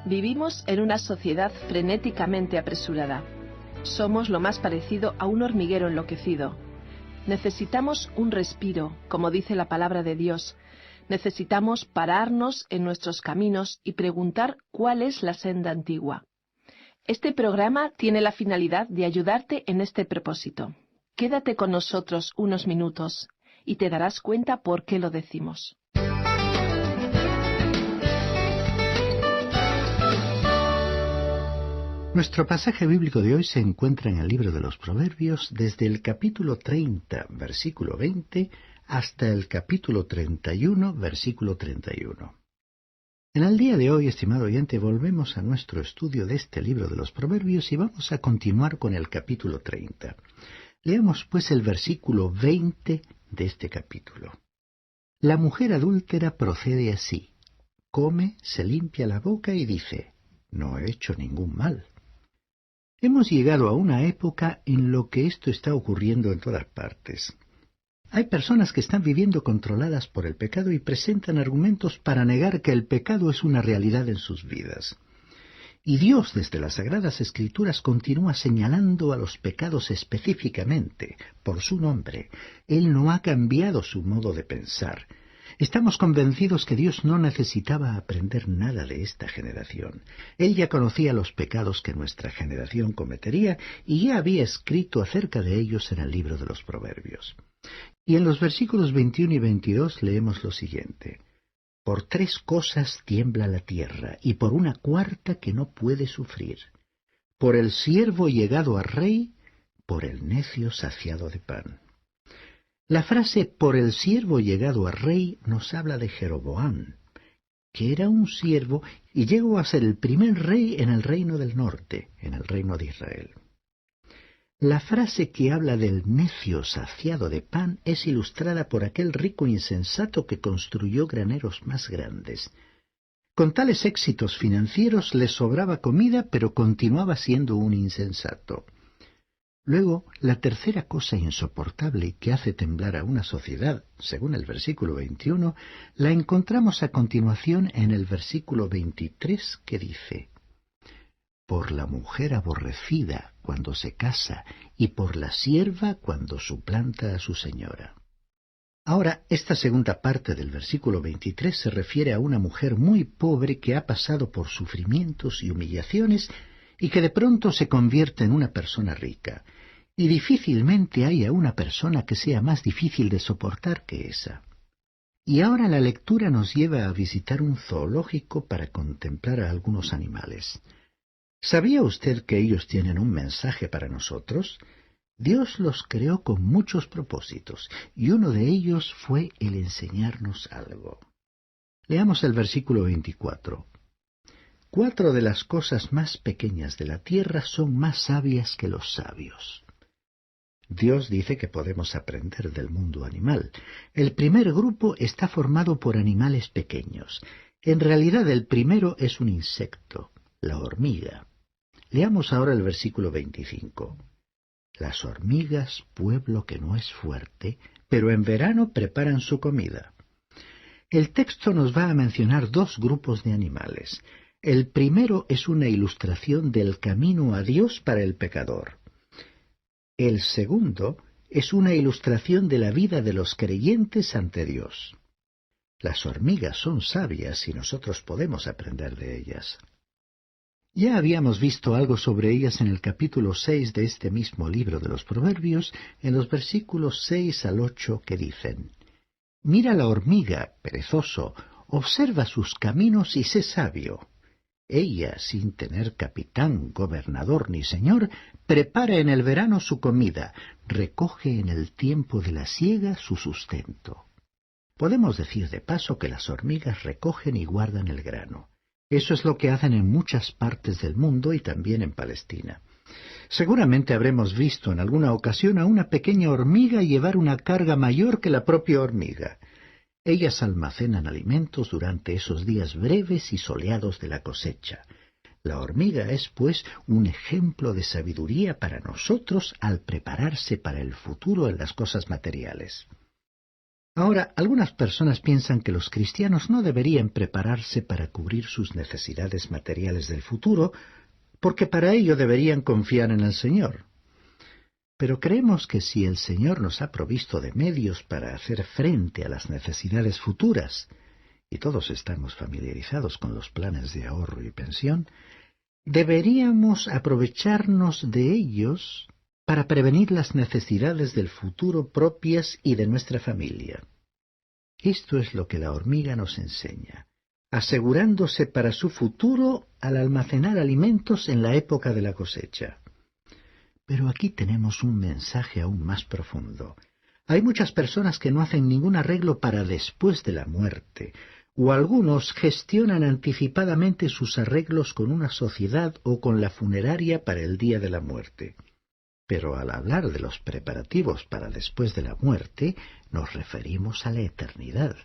Vivimos en una sociedad frenéticamente apresurada. Somos lo más parecido a un hormiguero enloquecido. Necesitamos un respiro, como dice la palabra de Dios. Necesitamos pararnos en nuestros caminos y preguntar cuál es la senda antigua. Este programa tiene la finalidad de ayudarte en este propósito. Quédate con nosotros unos minutos y te darás cuenta por qué lo decimos. Nuestro pasaje bíblico de hoy se encuentra en el libro de los Proverbios desde el capítulo 30, versículo 20, hasta el capítulo 31, versículo 31. En el día de hoy, estimado oyente, volvemos a nuestro estudio de este libro de los Proverbios y vamos a continuar con el capítulo 30. Leamos pues el versículo 20 de este capítulo. La mujer adúltera procede así: come, se limpia la boca y dice: no he hecho ningún mal. Hemos llegado a una época en la que esto está ocurriendo en todas partes. Hay personas que están viviendo controladas por el pecado y presentan argumentos para negar que el pecado es una realidad en sus vidas. Y Dios, desde las Sagradas Escrituras, continúa señalando a los pecados específicamente, por su nombre. Él no ha cambiado su modo de pensar. Estamos convencidos que Dios no necesitaba aprender nada de esta generación. Él ya conocía los pecados que nuestra generación cometería y ya había escrito acerca de ellos en el libro de los Proverbios. Y en los versículos 21 y 22 leemos lo siguiente: por 3 cosas tiembla la tierra, y por una cuarta que no puede sufrir: por el siervo llegado a rey, por el necio saciado de pan. La frase por el siervo llegado a rey nos habla de Jeroboam, que era un siervo y llegó a ser el primer rey en el reino del norte, en el reino de Israel. La frase que habla del necio saciado de pan es ilustrada por aquel rico insensato que construyó graneros más grandes. Con tales éxitos financieros le sobraba comida, pero continuaba siendo un insensato. Luego, la tercera cosa insoportable que hace temblar a una sociedad, según el versículo 21, la encontramos a continuación en el versículo 23, que dice: por la mujer aborrecida cuando se casa, y por la sierva cuando suplanta a su señora. Ahora, esta segunda parte del versículo 23 se refiere a una mujer muy pobre que ha pasado por sufrimientos y humillaciones y que de pronto se convierte en una persona rica. Y difícilmente haya una persona que sea más difícil de soportar que esa. Y ahora la lectura nos lleva a visitar un zoológico para contemplar a algunos animales. ¿Sabía usted que ellos tienen un mensaje para nosotros? Dios los creó con muchos propósitos, y uno de ellos fue el enseñarnos algo. Leamos el versículo 24. 4 de las cosas más pequeñas de la tierra son más sabias que los sabios. Dios dice que podemos aprender del mundo animal. El primer grupo está formado por animales pequeños. En realidad el primero es un insecto, la hormiga. Leamos ahora el versículo 25. Las hormigas, pueblo que no es fuerte, pero en verano preparan su comida. El texto nos va a mencionar 2 grupos de animales. El primero es una ilustración del camino a Dios para el pecador. El segundo es una ilustración de la vida de los creyentes ante Dios. Las hormigas son sabias y nosotros podemos aprender de ellas. Ya habíamos visto algo sobre ellas en el capítulo 6 de este mismo libro de los Proverbios, en los versículos 6 al 8, que dicen: mira la hormiga, perezoso, observa sus caminos y sé sabio. Ella, sin tener capitán, gobernador ni señor, prepara en el verano su comida, recoge en el tiempo de la siega su sustento. Podemos decir de paso que las hormigas recogen y guardan el grano. Eso es lo que hacen en muchas partes del mundo y también en Palestina. Seguramente habremos visto en alguna ocasión a una pequeña hormiga llevar una carga mayor que la propia hormiga. Ellas almacenan alimentos durante esos días breves y soleados de la cosecha. La hormiga es, pues, un ejemplo de sabiduría para nosotros al prepararse para el futuro en las cosas materiales. Ahora, algunas personas piensan que los cristianos no deberían prepararse para cubrir sus necesidades materiales del futuro, porque para ello deberían confiar en el Señor. Pero creemos que si el Señor nos ha provisto de medios para hacer frente a las necesidades futuras, y todos estamos familiarizados con los planes de ahorro y pensión, deberíamos aprovecharnos de ellos para prevenir las necesidades del futuro propias y de nuestra familia. Esto es lo que la hormiga nos enseña, asegurándose para su futuro al almacenar alimentos en la época de la cosecha. Pero aquí tenemos un mensaje aún más profundo. Hay muchas personas que no hacen ningún arreglo para después de la muerte, o algunos gestionan anticipadamente sus arreglos con una sociedad o con la funeraria para el día de la muerte. Pero al hablar de los preparativos para después de la muerte, nos referimos a la eternidad.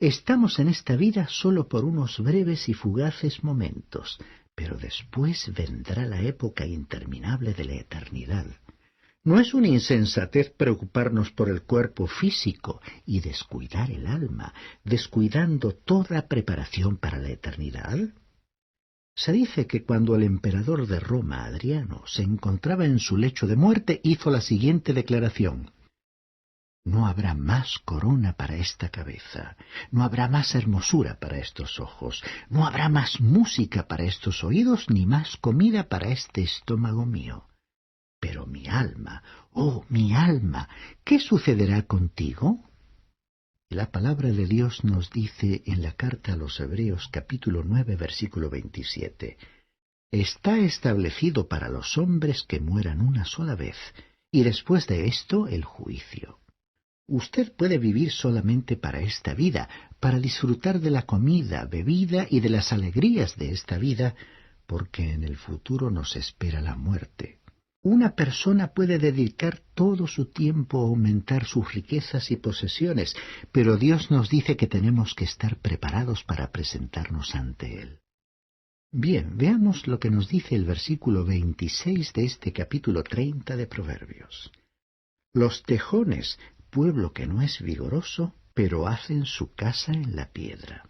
Estamos en esta vida solo por unos breves y fugaces momentos, pero después vendrá la época interminable de la eternidad. ¿No es una insensatez preocuparnos por el cuerpo físico y descuidar el alma, descuidando toda preparación para la eternidad? Se dice que cuando el emperador de Roma, Adriano, se encontraba en su lecho de muerte, hizo la siguiente declaración: «No habrá más corona para esta cabeza, no habrá más hermosura para estos ojos, no habrá más música para estos oídos, ni más comida para este estómago mío. Pero mi alma, oh mi alma, ¿qué sucederá contigo?». La palabra de Dios nos dice en la carta a los Hebreos capítulo 9 versículo 27, «Está establecido para los hombres que mueran una sola vez, y después de esto el juicio». Usted puede vivir solamente para esta vida, para disfrutar de la comida, bebida y de las alegrías de esta vida, porque en el futuro nos espera la muerte. Una persona puede dedicar todo su tiempo a aumentar sus riquezas y posesiones, pero Dios nos dice que tenemos que estar preparados para presentarnos ante Él. Bien, veamos lo que nos dice el versículo 26 de este capítulo 30 de Proverbios. «Los tejones, pueblo que no es vigoroso, pero hacen su casa en la piedra».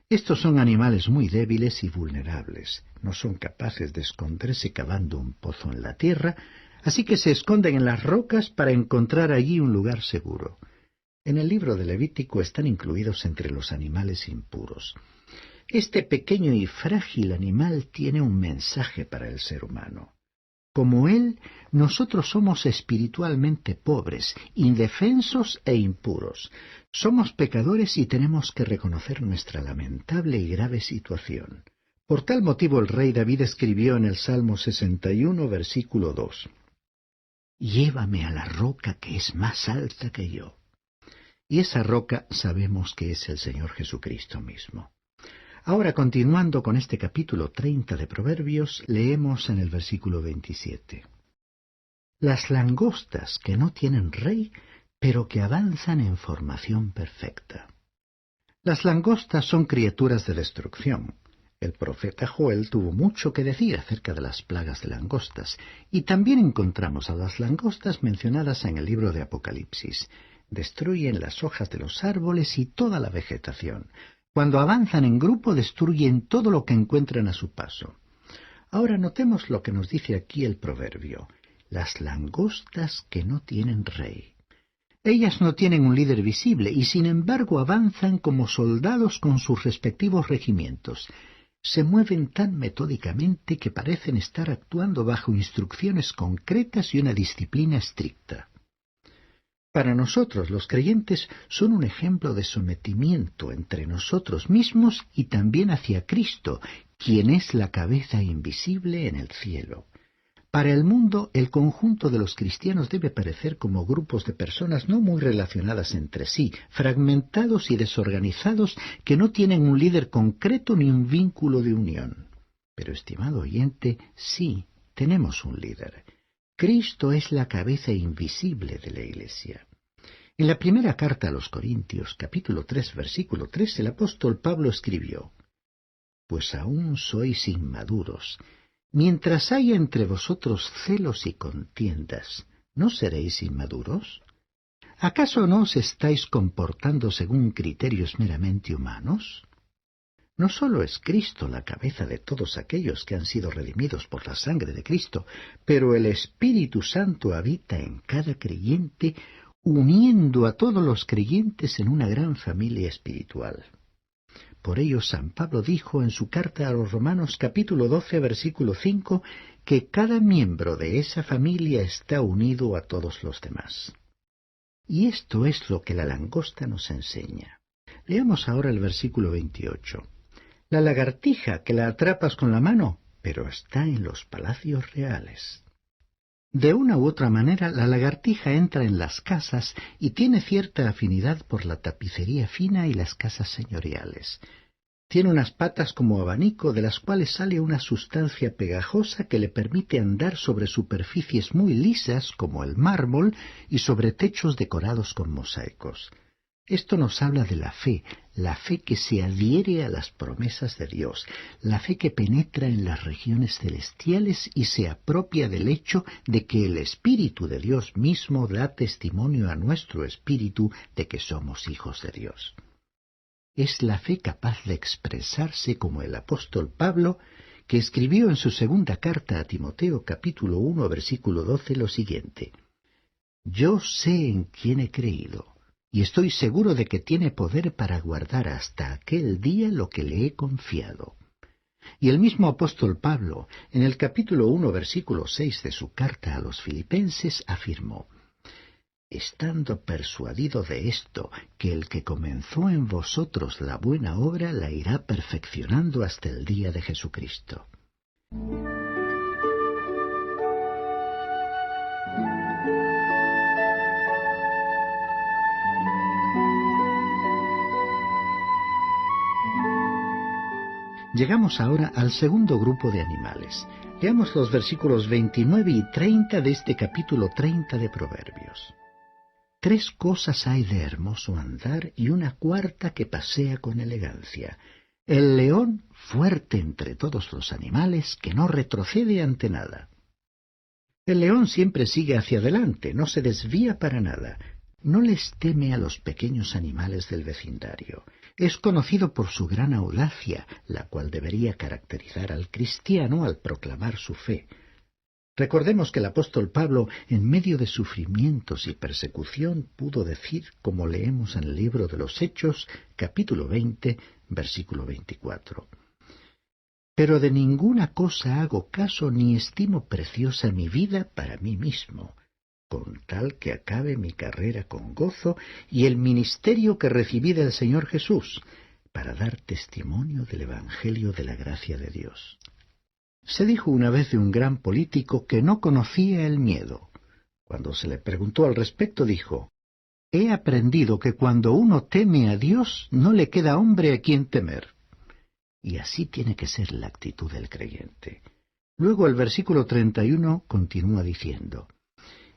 Estos son animales muy débiles y vulnerables. No son capaces de esconderse cavando un pozo en la tierra, así que se esconden en las rocas para encontrar allí un lugar seguro. En el libro de Levítico están incluidos entre los animales impuros. Este pequeño y frágil animal tiene un mensaje para el ser humano. Como él, nosotros somos espiritualmente pobres, indefensos e impuros. Somos pecadores y tenemos que reconocer nuestra lamentable y grave situación. Por tal motivo el rey David escribió en el Salmo 61, versículo 2, «Llévame a la roca que es más alta que yo». Y esa roca sabemos que es el Señor Jesucristo mismo. Ahora, continuando con este capítulo 30 de Proverbios, leemos en el versículo 27. «Las langostas que no tienen rey, pero que avanzan en formación perfecta». Las langostas son criaturas de destrucción. El profeta Joel tuvo mucho que decir acerca de las plagas de langostas, y también encontramos a las langostas mencionadas en el libro de Apocalipsis. Destruyen las hojas de los árboles y toda la vegetación. Cuando avanzan en grupo destruyen todo lo que encuentran a su paso. Ahora notemos lo que nos dice aquí el proverbio. Las langostas que no tienen rey. Ellas no tienen un líder visible y sin embargo avanzan como soldados con sus respectivos regimientos. Se mueven tan metódicamente que parecen estar actuando bajo instrucciones concretas y una disciplina estricta. Para nosotros, los creyentes son un ejemplo de sometimiento entre nosotros mismos y también hacia Cristo, quien es la cabeza invisible en el cielo. Para el mundo, el conjunto de los cristianos debe parecer como grupos de personas no muy relacionadas entre sí, fragmentados y desorganizados, que no tienen un líder concreto ni un vínculo de unión. Pero, estimado oyente, sí, tenemos un líder. Cristo es la cabeza invisible de la Iglesia. En la primera carta a los Corintios, capítulo 3, versículo 3, el apóstol Pablo escribió: «Pues aún sois inmaduros. Mientras haya entre vosotros celos y contiendas, ¿no seréis inmaduros? ¿Acaso no os estáis comportando según criterios meramente humanos? No solo es Cristo la cabeza de todos aquellos que han sido redimidos por la sangre de Cristo, pero el Espíritu Santo habita en cada creyente, uniendo a todos los creyentes en una gran familia espiritual. Por ello San Pablo dijo en su carta a los Romanos capítulo 12, versículo 5, que cada miembro de esa familia está unido a todos los demás. Y esto es lo que la langosta nos enseña. Leamos ahora el versículo 28. La lagartija que la atrapas con la mano, pero está en los palacios reales. De una u otra manera, la lagartija entra en las casas y tiene cierta afinidad por la tapicería fina y las casas señoriales. Tiene unas patas como abanico de las cuales sale una sustancia pegajosa que le permite andar sobre superficies muy lisas como el mármol y sobre techos decorados con mosaicos. Esto nos habla de la fe que se adhiere a las promesas de Dios, la fe que penetra en las regiones celestiales y se apropia del hecho de que el Espíritu de Dios mismo da testimonio a nuestro espíritu de que somos hijos de Dios. Es la fe capaz de expresarse como el apóstol Pablo, que escribió en su segunda carta a Timoteo capítulo 1 versículo 12 lo siguiente: Yo sé en quién he creído, y estoy seguro de que tiene poder para guardar hasta aquel día lo que le he confiado. Y el mismo apóstol Pablo, en el capítulo 1 versículo 6 de su carta a los Filipenses, afirmó: Estando persuadido de esto, que el que comenzó en vosotros la buena obra la irá perfeccionando hasta el día de Jesucristo. Llegamos ahora al segundo grupo de animales. Leamos los versículos 29 y 30 de este capítulo 30 de Proverbios. 3 cosas hay de hermoso andar y una cuarta que pasea con elegancia: el león fuerte entre todos los animales, que no retrocede ante nada. El león siempre sigue hacia adelante, no se desvía para nada. No les teme a los pequeños animales del vecindario. Es conocido por su gran audacia, la cual debería caracterizar al cristiano al proclamar su fe. Recordemos que el apóstol Pablo, en medio de sufrimientos y persecución, pudo decir, como leemos en el libro de los Hechos, capítulo 20, versículo 24. Pero de ninguna cosa hago caso ni estimo preciosa mi vida para mí mismo, con tal que acabe mi carrera con gozo y el ministerio que recibí del Señor Jesús, para dar testimonio del Evangelio de la gracia de Dios. Se dijo una vez de un gran político que no conocía el miedo. Cuando se le preguntó al respecto, dijo: He aprendido que cuando uno teme a Dios, no le queda hombre a quien temer. Y así tiene que ser la actitud del creyente. Luego el versículo 31 continúa diciendo: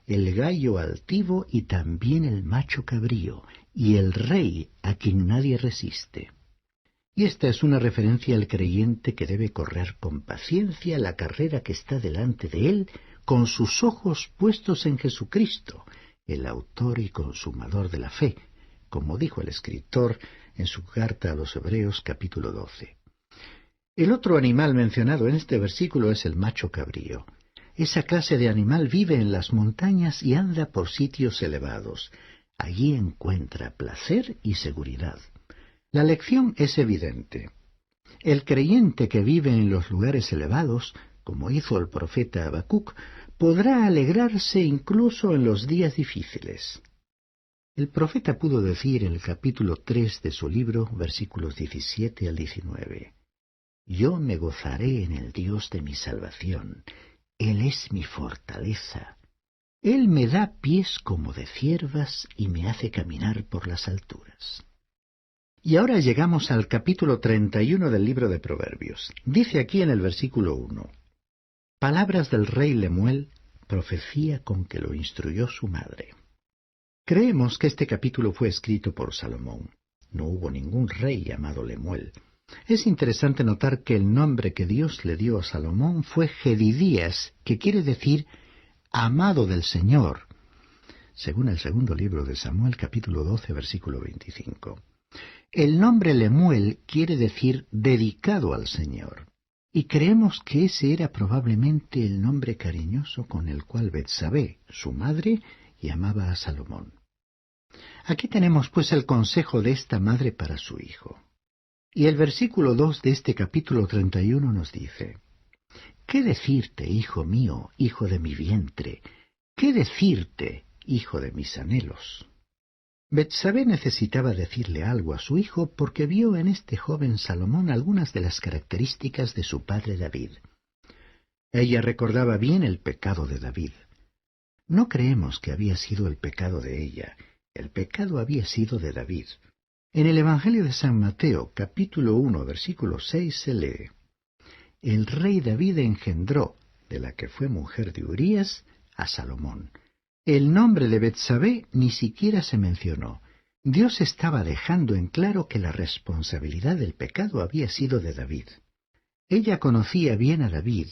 El gallo altivo y también el macho cabrío, y el rey a quien nadie resiste. Y esta es una referencia al creyente que debe correr con paciencia la carrera que está delante de él, con sus ojos puestos en Jesucristo, el autor y consumador de la fe, como dijo el escritor en su carta a los Hebreos capítulo 12. El otro animal mencionado en este versículo es el macho cabrío. Esa clase de animal vive en las montañas y anda por sitios elevados. Allí encuentra placer y seguridad. La lección es evidente. El creyente que vive en los lugares elevados, como hizo el profeta Habacuc, podrá alegrarse incluso en los días difíciles. El profeta pudo decir en el capítulo 3 de su libro, versículos 17 al 19, Yo me gozaré en el Dios de mi salvación. Él es mi fortaleza. Él me da pies como de ciervas y me hace caminar por las alturas. Y ahora llegamos al capítulo 31 del libro de Proverbios. Dice aquí en el versículo 1, Palabras del rey Lemuel, profecía con que lo instruyó su madre. Creemos que este capítulo fue escrito por Salomón. No hubo ningún rey llamado Lemuel. Es interesante notar que el nombre que Dios le dio a Salomón fue Jedidías, que quiere decir amado del Señor. según el segundo libro de Samuel, capítulo 12, versículo 25. El nombre Lemuel quiere decir dedicado al Señor, y creemos que ese era probablemente el nombre cariñoso con el cual Betsabé, su madre, llamaba a Salomón. Aquí tenemos pues el consejo de esta madre para su hijo. Y el versículo 2 de este capítulo 31 nos dice: ¿Qué decirte, hijo mío, hijo de mi vientre? ¿Qué decirte, hijo de mis anhelos? Betsabé necesitaba decirle algo a su hijo porque vio en este joven Salomón algunas de las características de su padre David. Ella recordaba bien el pecado de David. No creemos que había sido el pecado de ella, el pecado había sido de David. En el Evangelio de San Mateo, capítulo 1, versículo 6, se lee: El rey David engendró, de la que fue mujer de Urías, a Salomón. El nombre de Betsabé ni siquiera se mencionó. Dios estaba dejando en claro que la responsabilidad del pecado había sido de David. Ella conocía bien a David,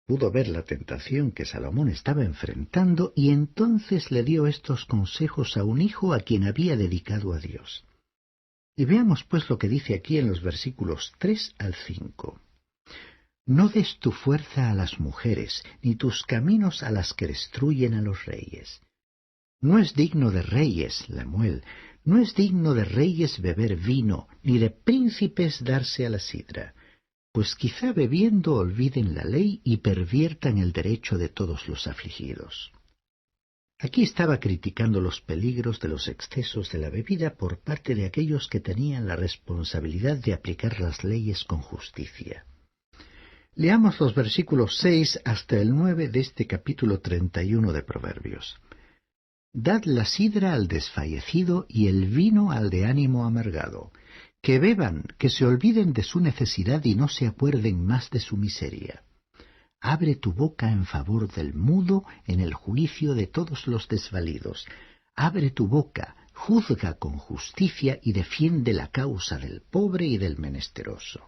pudo ver la tentación que Salomón estaba enfrentando y entonces le dio estos consejos a un hijo a quien había dedicado a Dios. Y veamos pues lo que dice aquí en los versículos 3 al 5. No des tu fuerza a las mujeres, ni tus caminos a las que destruyen a los reyes. No es digno de reyes, Lemuel, no es digno de reyes beber vino, ni de príncipes darse a la sidra, pues quizá bebiendo olviden la ley y perviertan el derecho de todos los afligidos. Aquí estaba criticando los peligros de los excesos de la bebida por parte de aquellos que tenían la responsabilidad de aplicar las leyes con justicia. Leamos los versículos 6 hasta el 9 de este capítulo 31 de Proverbios. Dad la sidra al desfallecido y el vino al de ánimo amargado. Que beban, que se olviden de su necesidad y no se acuerden más de su miseria. Abre tu boca en favor del mudo en el juicio de todos los desvalidos. Abre tu boca, juzga con justicia y defiende la causa del pobre y del menesteroso.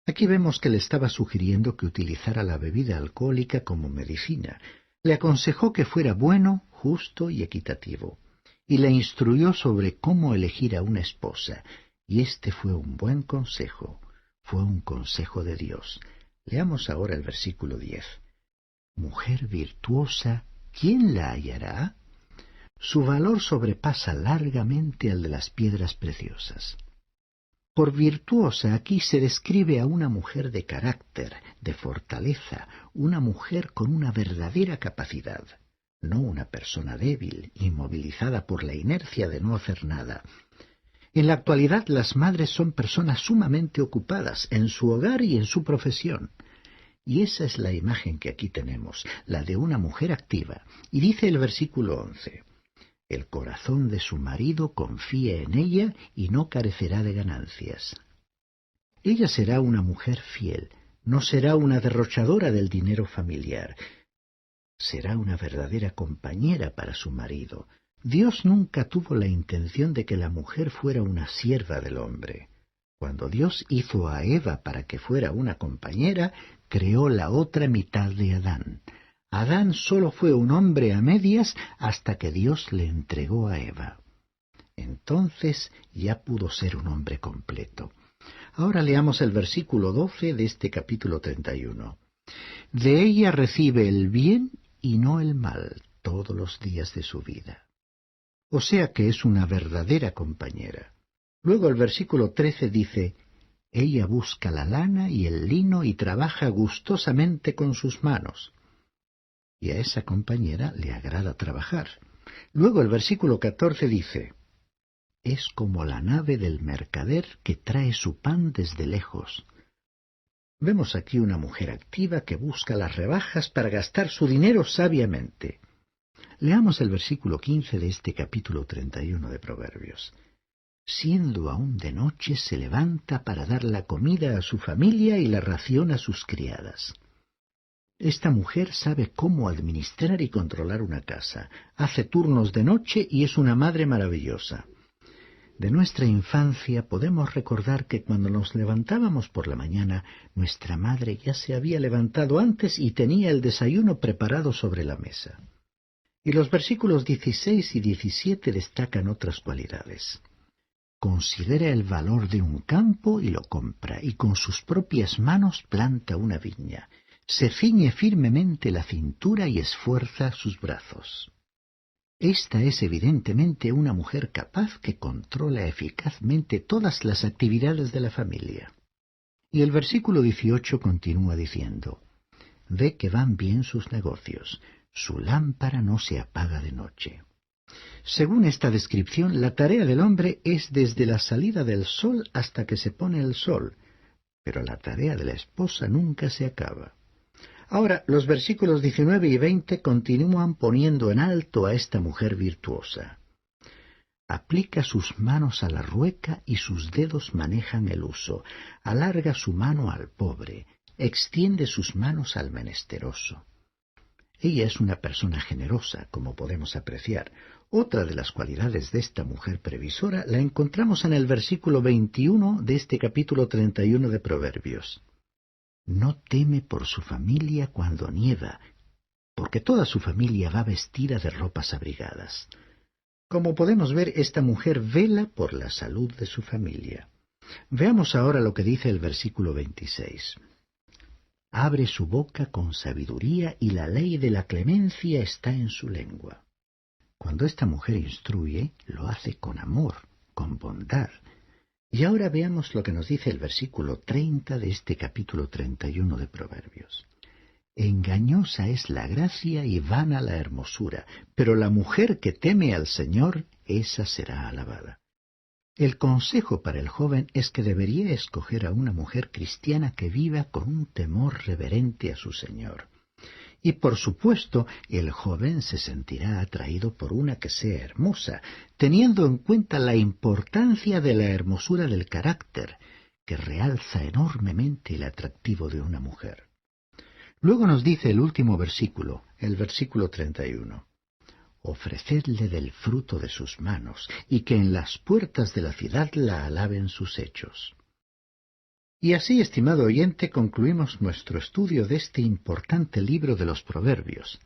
Aquí vemos que le estaba sugiriendo que utilizara la bebida alcohólica como medicina. Le aconsejó que fuera bueno, justo y equitativo. Y le instruyó sobre cómo elegir a una esposa. Y este fue un buen consejo. Fue un consejo de Dios. Leamos ahora el versículo 10. Mujer virtuosa, ¿quién la hallará? Su valor sobrepasa largamente al de las piedras preciosas. Por virtuosa aquí se describe a una mujer de carácter, de fortaleza, una mujer con una verdadera capacidad, no una persona débil, inmovilizada por la inercia de no hacer nada. En la actualidad las madres son personas sumamente ocupadas en su hogar y en su profesión. Y esa es la imagen que aquí tenemos, la de una mujer activa. Y dice el versículo 11, el corazón de su marido confía en ella y no carecerá de ganancias. Ella será una mujer fiel, no será una derrochadora del dinero familiar. Será una verdadera compañera para su marido. Dios nunca tuvo la intención de que la mujer fuera una sierva del hombre. Cuando Dios hizo a Eva para que fuera una compañera, creó la otra mitad de Adán. Adán solo fue un hombre a medias hasta que Dios le entregó a Eva. Entonces ya pudo ser un hombre completo. Ahora leamos el versículo 12 de este capítulo 31. De ella recibe el bien y no el mal todos los días de su vida. O sea que es una verdadera compañera. Luego el versículo 13 dice, ella busca la lana y el lino y trabaja gustosamente con sus manos. Y a esa compañera le agrada trabajar. Luego el versículo 14 dice, es como la nave del mercader que trae su pan desde lejos. Vemos aquí una mujer activa que busca las rebajas para gastar su dinero sabiamente. Leamos el versículo 15 de este capítulo 31 de Proverbios. Siendo aún de noche se levanta para dar la comida a su familia y la ración a sus criadas. Esta mujer sabe cómo administrar y controlar una casa, hace turnos de noche y es una madre maravillosa. De nuestra infancia podemos recordar que cuando nos levantábamos por la mañana, nuestra madre ya se había levantado antes y tenía el desayuno preparado sobre la mesa. Y los versículos 16 y 17 destacan otras cualidades. Considera el valor de un campo y lo compra, y con sus propias manos planta una viña. Se ciñe firmemente la cintura y esfuerza sus brazos. Esta es evidentemente una mujer capaz que controla eficazmente todas las actividades de la familia. Y el versículo 18 continúa diciendo: ve que van bien sus negocios, su lámpara no se apaga de noche. Según esta descripción, la tarea del hombre es desde la salida del sol hasta que se pone el sol, pero la tarea de la esposa nunca se acaba. Ahora, los versículos 19 y 20 continúan poniendo en alto a esta mujer virtuosa. Aplica sus manos a la rueca y sus dedos manejan el uso. Alarga su mano al pobre, extiende sus manos al menesteroso. Ella es una persona generosa, como podemos apreciar. Otra de las cualidades de esta mujer previsora la encontramos en el versículo 21 de este capítulo 31 de Proverbios. No teme por su familia cuando nieva, porque toda su familia va vestida de ropas abrigadas. Como podemos ver, esta mujer vela por la salud de su familia. Veamos ahora lo que dice el versículo 26. Abre su boca con sabiduría y la ley de la clemencia está en su lengua. Cuando esta mujer instruye, lo hace con amor, con bondad. Y ahora veamos lo que nos dice el versículo 30 de este capítulo 31 de Proverbios. Engañosa es la gracia y vana la hermosura, pero la mujer que teme al Señor, esa será alabada. El consejo para el joven es que debería escoger a una mujer cristiana que viva con un temor reverente a su Señor. Y por supuesto, el joven se sentirá atraído por una que sea hermosa, teniendo en cuenta la importancia de la hermosura del carácter, que realza enormemente el atractivo de una mujer. Luego nos dice el último versículo, el versículo 31. Ofrecedle del fruto de sus manos, y que en las puertas de la ciudad la alaben sus hechos. Y así, estimado oyente, concluimos nuestro estudio de este importante libro de los Proverbios,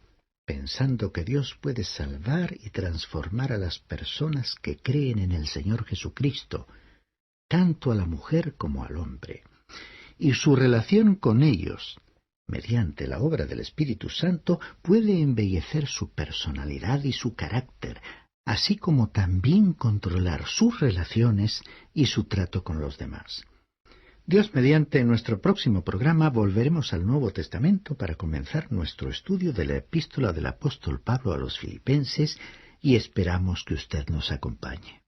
pensando que Dios puede salvar y transformar a las personas que creen en el Señor Jesucristo, tanto a la mujer como al hombre, y su relación con ellos, mediante la obra del Espíritu Santo, puede embellecer su personalidad y su carácter, así como también controlar sus relaciones y su trato con los demás. Dios mediante, en nuestro próximo programa volveremos al Nuevo Testamento para comenzar nuestro estudio de la epístola del apóstol Pablo a los Filipenses y esperamos que usted nos acompañe.